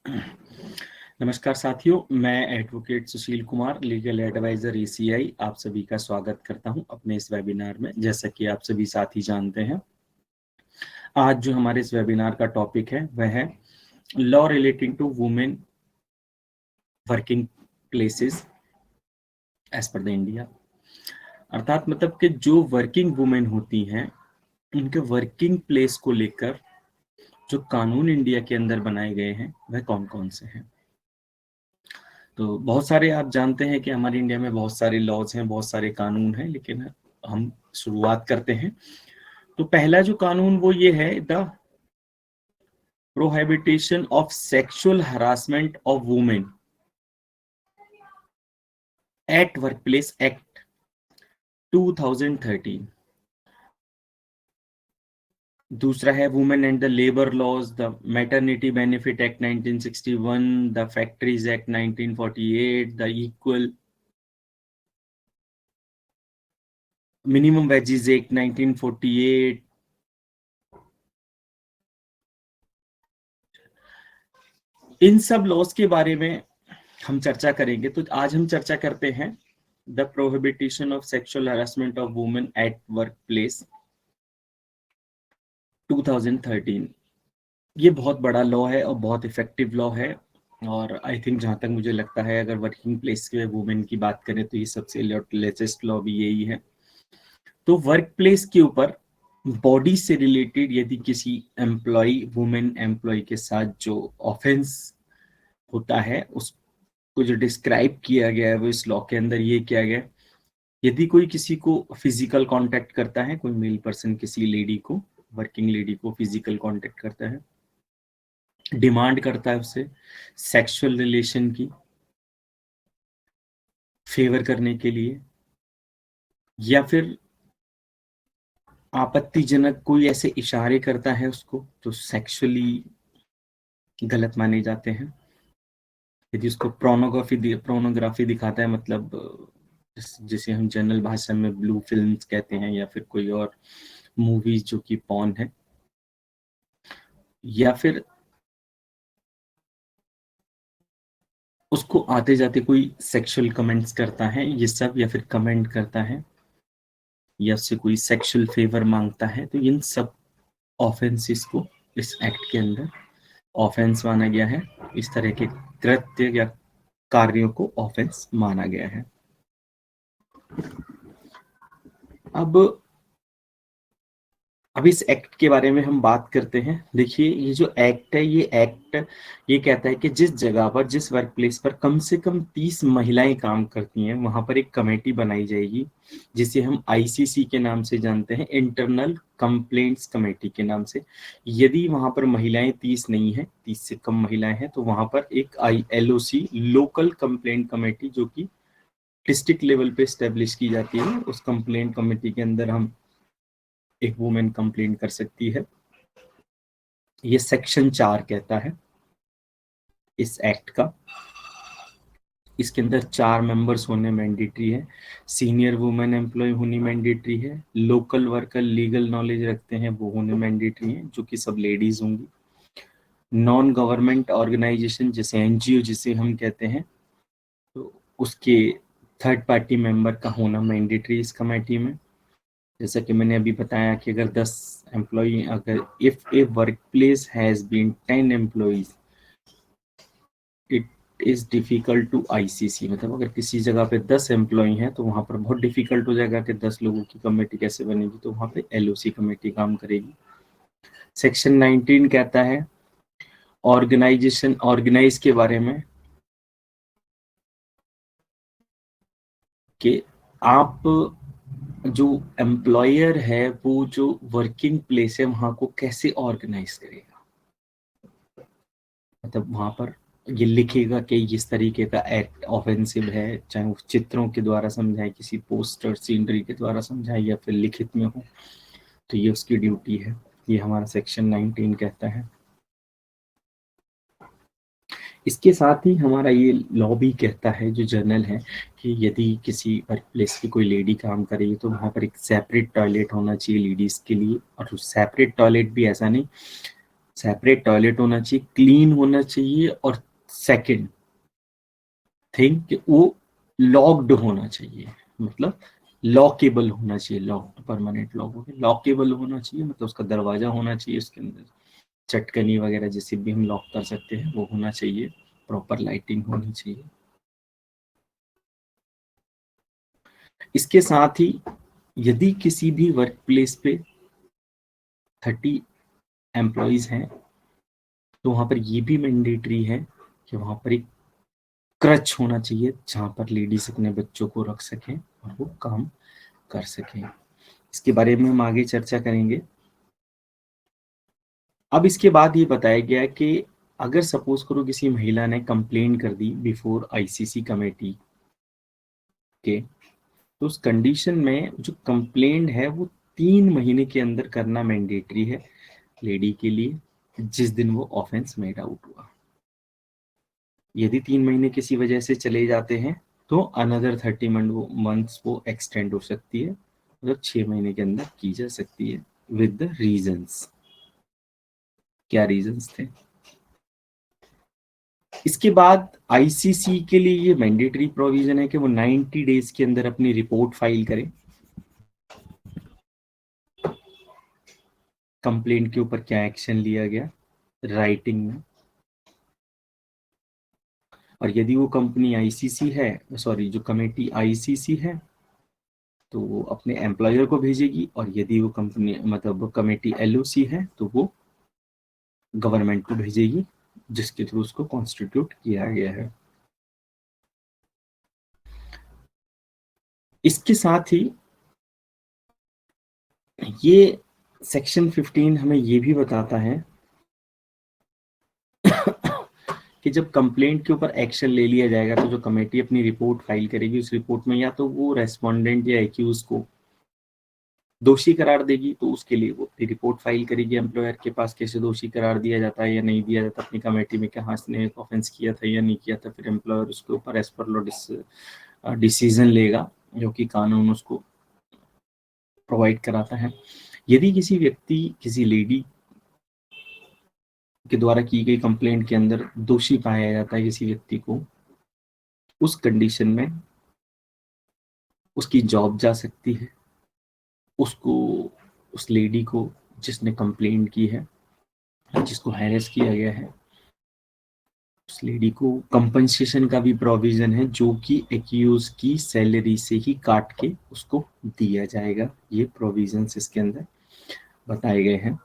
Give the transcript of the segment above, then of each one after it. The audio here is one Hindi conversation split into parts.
नमस्कार साथियों, मैं advocate Sushil Kumar, legal adviser ECI आप सभी का स्वागत करता हूं अपने इस वेबिनार में। जैसा कि आप सभी साथी जानते हैं, आज जो हमारे इस वेबिनार का टॉपिक है वह है law relating to women working places as per the India. अर्थात मतलब कि जो वर्किंग वुमेन होती हैं उनके वर्किंग प्लेस को लेकर जो कानून इंडिया के अंदर बनाए गए हैं वह कौन कौन से हैं। तो बहुत सारे आप जानते हैं कि हमारे इंडिया में बहुत सारे लॉज हैं, बहुत सारे कानून हैं, लेकिन हम शुरुआत करते हैं। तो पहला जो कानून वो ये है, the prohibition of sexual harassment of women at workplace act 2013। दूसरा है women and the labour laws, the maternity benefit act 1961, the factories act 1948, the equal minimum wages act 1948। इन सब लॉज के बारे में हम चर्चा करेंगे। तो आज हम चर्चा करते हैं the prohibition of sexual harassment of women at work place 2013। ये बहुत बड़ा लॉ है और बहुत इफेक्टिव लॉ है, और आई थिंक जहां तक मुझे लगता है अगर वर्किंग प्लेस के वुमेन की बात करें तो ये सबसे लेटेस्ट लॉ भी यही है। तो वर्क प्लेस के ऊपर बॉडी से रिलेटेड यदि किसी एम्प्लॉय वुमेन एम्प्लॉय के साथ जो ऑफेंस होता है उसको जो डिस्क्राइब किया गया है वो इस लॉ के अंदर ये किया गया है। यदि कोई किसी को फिजिकल कांटेक्ट करता है, कोई मेल पर्सन किसी लेडी को, वर्किंग लेडी को फिजिकल कांटेक्ट करता है, डिमांड करता है उससे सेक्सुअल रिलेशन की फेवर करने के लिए, या फिर आपत्तिजनक कोई ऐसे इशारे करता है उसको तो सेक्सुअली गलत माने जाते हैं। यदि उसको प्रोनोग्राफी दिखाता है, मतलब जिसे हम जनरल भाषा में ब्लू फिल्म्स कहते हैं, या फिर कोई और मूवीज जो कि पॉर्न है, या फिर उसको आते जाते कोई सेक्सुअल कमेंट्स करता है, ये सब, या फिर कमेंट करता है, या उससे कोई सेक्सुअल फेवर मांगता है, तो इन सब ऑफेंसेस को इस एक्ट के अंदर ऑफेंस माना गया है। इस तरह के कृत्य या कार्यों को ऑफेंस माना गया है। अब इस एक्ट के बारे में हम बात करते हैं। देखिए, ये जो एक्ट है, ये एक्ट ये कहता है कि जिस जगह पर, जिस वर्क प्लेस पर कम से कम 30 महिलाएं काम करती हैं, वहां पर एक कमेटी बनाई जाएगी जिसे हम ICC के नाम से जानते हैं, इंटरनल कंप्लेंट्स कमेटी के नाम से। यदि वहां पर महिलाएं 30 नहीं है, 30 से कम महिलाएं हैं, तो वहां पर एक LOC, लोकल कंप्लेंट कमेटी, जो कि डिस्ट्रिक्ट लेवल पे स्टेब्लिश की जाती है, उस कंप्लेंट कमेटी के अंदर हम एक वुमेन कंप्लेन कर सकती है। ये सेक्शन 4 कहता है इस एक्ट का। इसके अंदर 4 मेंबर्स होने मैंडेटरी है। सीनियर वुमेन एम्प्लॉय होनी मैंडेटरी है। लोकल वर्कर लीगल नॉलेज रखते हैं वो होने मैंडेटरी है, जो कि सब लेडीज होंगी। नॉन गवर्नमेंट ऑर्गेनाइजेशन जैसे NGO जिसे हम कहते हैं, तो उसके थर्ड पार्टी मेंबर का होना मैंडेटरी इस कमेटी में। जैसा कि मैंने अभी बताया कि अगर 10 एम्प्लॉय, अगर if a work place has been 10 employees it is difficult to ICC, मतलब अगर किसी जगह पे 10 एम्प्लॉय हैं तो वहां पर बहुत डिफिकल्ट हो जाएगा कि 10 लोगों की कमेटी कैसे बनेगी, तो वहां पे LOC कमेटी काम करेगी। सेक्शन 19 कहता है ऑर्गेनाइजेशन, ऑर्गेनाइज के बारे में, कि आप जो एम्प्लॉयर है वो जो वर्किंग प्लेस है वहां को कैसे ऑर्गेनाइज करेगा। मतलब वहां पर ये लिखेगा कि इस तरीके का एक्ट ऑफेंसिव है, चाहे वो चित्रों के द्वारा समझाए, किसी पोस्टर सीनरी के द्वारा समझाए, या फिर लिखित में हो, तो ये उसकी ड्यूटी है। ये हमारा सेक्शन 19 कहता है। इसके साथ ही हमारा ये लॉ भी कहता है, जो जर्नल है, कि यदि किसी वर्क प्लेस की कोई लेडी काम कर रही है तो वहां पर एक सेपरेट टॉयलेट होना चाहिए लेडीज के लिए। और सेपरेट टॉयलेट भी ऐसा नहीं, सेपरेट टॉयलेट होना चाहिए, क्लीन होना चाहिए, और सेकंड थिंग कि वो लॉक्ड होना चाहिए, मतलब लॉकेबल होना चाहिए, लॉक परमानेंट लॉक हो गया, लॉकेबल होना चाहिए मतलब उसका दरवाजा होना चाहिए, उसके अंदर चटकनी वगैरह जिसे भी हम लॉक कर सकते हैं वो होना चाहिए, प्रॉपर लाइटिंग होनी चाहिए। इसके साथ ही यदि किसी भी वर्क प्लेस पे 30 एम्प्लॉयज हैं तो वहां पर ये भी मैंडेटरी है कि वहां पर एक क्रच होना चाहिए जहां पर लेडीज अपने बच्चों को रख सकें और वो काम कर सकें। इसके बारे में हम आगे चर्चा करेंगे। अब इसके बाद ये बताया गया कि अगर सपोज करो किसी महिला ने कंप्लेन कर दी बिफोर आईसीसी कमेटी के, तो उस कंडीशन में जो कंप्लेंट है वो 3 महीने के अंदर करना मैंडेटरी है लेडी के लिए, जिस दिन वो ऑफेंस मेड आउट हुआ। यदि 3 महीने किसी वजह से चले जाते हैं तो अनदर 30 मंथ्स वो एक्सटेंड हो सकती है, मतलब 6 महीने के अंदर की जा सकती है विद द रीजंस। क्या रीजंस थे? इसके बाद आईसीसी के लिए ये मैंडेटरी प्रोविजन है कि वो 90 डेज के अंदर अपनी रिपोर्ट फाइल करें, कंप्लेंट के ऊपर क्या एक्शन लिया गया राइटिंग में। और यदि वो कंपनी आईसीसी है, सॉरी जो कमेटी आईसीसी है, तो वो अपने एम्प्लॉयर को भेजेगी, और यदि वो कंपनी मतलब कमेटी एलओसी है तो वो गवर्नमेंट को भेजेगी जिसके थ्रू उसको कॉन्स्टिट्यूट किया गया है। इसके साथ ही ये सेक्शन 15 हमें ये भी बताता है कि जब कंप्लेंट के ऊपर एक्शन ले लिया जाएगा तो जो कमेटी अपनी रिपोर्ट फाइल करेगी उस रिपोर्ट में या तो वो रेस्पोंडेंट या एक्यूज को दोषी करार देगी, तो उसके लिए वो अपनी रिपोर्ट फाइल करेगी एम्प्लॉयर के पास, कैसे दोषी करार दिया जाता है या नहीं दिया जाता अपनी कमेटी में, कि हाँ इसने ऑफेंस किया था या नहीं किया था। फिर एम्प्लॉयर उसके ऊपर एज पर लॉ डिसीजन लेगा जो कि कानून उसको प्रोवाइड कराता है। यदि किसी व्यक्ति किसी लेडी के द्वारा की गई कंप्लेंट के अंदर दोषी पाया जाता है किसी व्यक्ति को, उस कंडीशन में उसकी जॉब जा सकती है, उसको उस लेडी को जिसने कंप्लेंट की है, जिसको हैरेस किया गया है, उस लेडी को कंपनसेशन का भी प्रोविजन है जो कि एक्यूज की सैलरी से ही काट के उसको दिया जाएगा। ये प्रोविजंस इसके अंदर बताए गए हैं।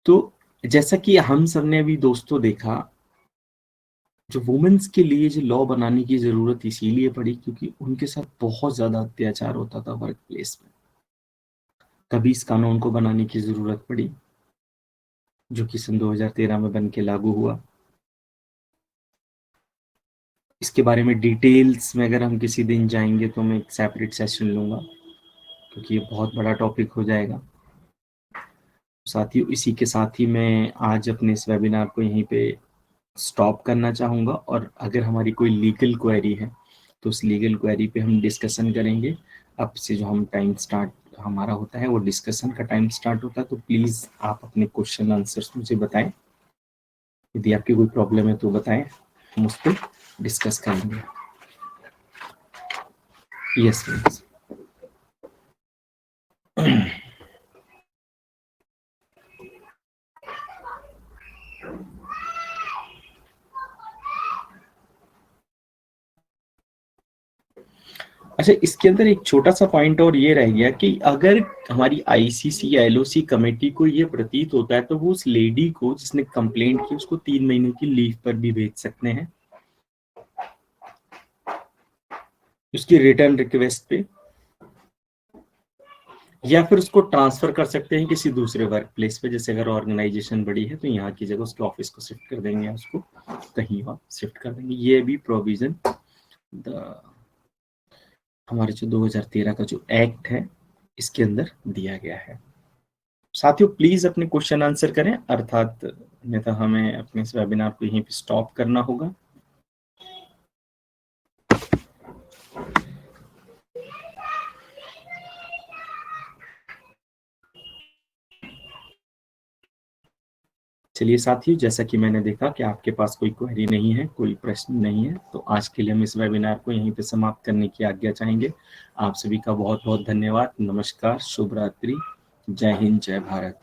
तो जैसा कि हम सबने अभी दोस्तों देखा, जो वुमेन्स के लिए जो लॉ बनाने की जरूरत इसीलिए पड़ी क्योंकि उनके साथ बहुत ज्यादा अत्याचार होता था वर्क प्लेस में, तभी इस कानून को बनाने की जरूरत पड़ी जो कि सन 2013 में बन के लागू हुआ। इसके बारे में डिटेल्स में अगर हम किसी दिन जाएंगे तो मैं एक सेपरेट सेशन लूंगा क्योंकि ये बहुत बड़ा टॉपिक हो जाएगा। साथियों, इसी के साथ ही मैं आज अपने इस वेबिनार को यहीं पे स्टॉप करना चाहूँगा, और अगर हमारी कोई लीगल क्वेरी है तो उस लीगल क्वेरी पे हम डिस्कशन करेंगे। अब से जो हम टाइम स्टार्ट हमारा होता है वो डिस्कशन का टाइम स्टार्ट होता है, तो प्लीज़ आप अपने क्वेश्चन आंसर्स मुझे बताएं। यदि आपकी कोई प्रॉब्लम है तो बताएं, हम उस पर डिस्कस करेंगे। Yes please. अच्छा, इसके अंदर एक छोटा सा पॉइंट और ये रह गया कि अगर हमारी आईसीसी या एलओसी कमेटी को ये प्रतीत होता है तो वो उस लेडी को जिसने कंप्लेंट की उसको 3 महीने की लीव पर भी भेज सकते हैं उसकी रिटर्न रिक्वेस्ट पे, या फिर उसको ट्रांसफर कर सकते हैं किसी दूसरे वर्क प्लेस पे। जैसे अगर ऑर्गेनाइजेशन बड़ी है तो यहाँ की जगह उसके ऑफिस को शिफ्ट कर देंगे, उसको कहीं और शिफ्ट कर देंगे। ये भी प्रोविजन हमारे जो 2013 का जो एक्ट है इसके अंदर दिया गया है। साथियों, प्लीज अपने क्वेश्चन आंसर करें, अर्थात अन्यथा हमें अपने इस वेबिनार को यहीं पे स्टॉप करना होगा। चलिए साथियों, जैसा कि मैंने देखा कि आपके पास कोई क्वेरी नहीं है, कोई प्रश्न नहीं है, तो आज के लिए हम इस वेबिनार को यहीं पे समाप्त करने की आज्ञा चाहेंगे। आप सभी का बहुत बहुत धन्यवाद। नमस्कार, शुभ रात्रि, जय हिंद, जय भारत।